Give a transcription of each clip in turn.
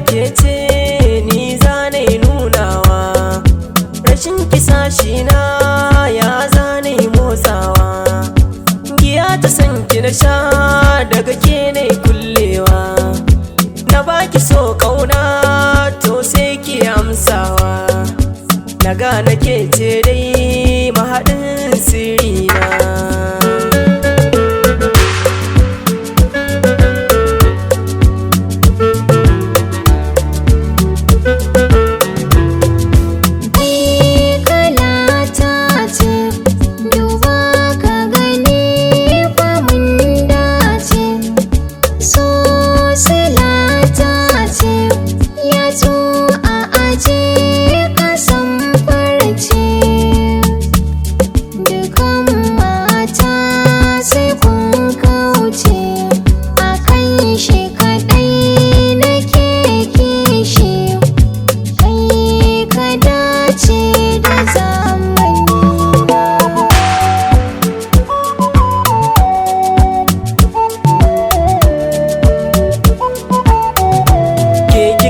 ke ce ni zanai nunawa, rashin kisashi na ya zanai motsawa. Giya ta san ki na sha daga ke ne kullewa, na baki so kauna to sai ki amsawa. Na gane ke ce dai mahaɗin sirina.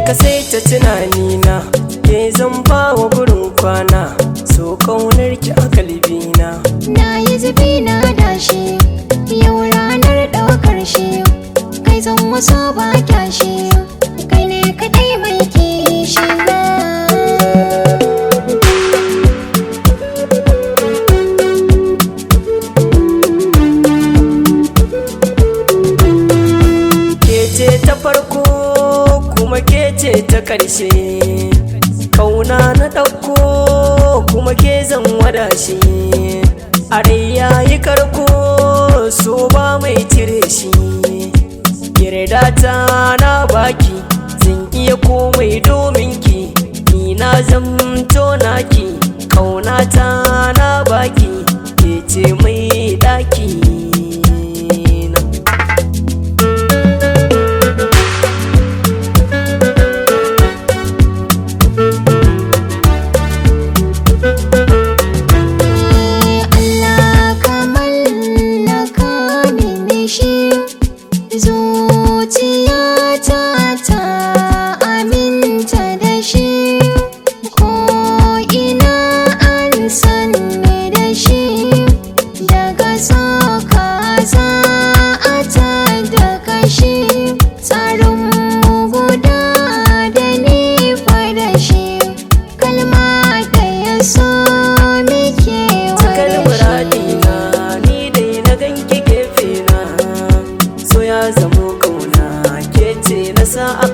Ka sai ta tunanina, ke zan bawa gurin kwana, so kaunar ki a kalbina. Na yi zubi na dashi, yau ranar ɗaukar shi, kai zan waso ba kyashi, kai ne kaɗai mai kishi na. Ke ce ta farko kuma ke ce ta ƙarshe, kauna na ɗauko kuma ke zan wada shi. A rai yayi karko so ba mai cire shi, yarda ta na baki zan iya komai domin ki, ni na zamto naki, kauna ta na baki ke ce mai ɗaki. Zuciyata ta aminta da shi, ko ina an san ni da shi, daga soka za a ta da kashi, tsarin mu guda da ni fa da shi, kalma da ya so muke wa da shi. Ni dai na ganki gefe na, so ya zamo kauna, ke ce na sa a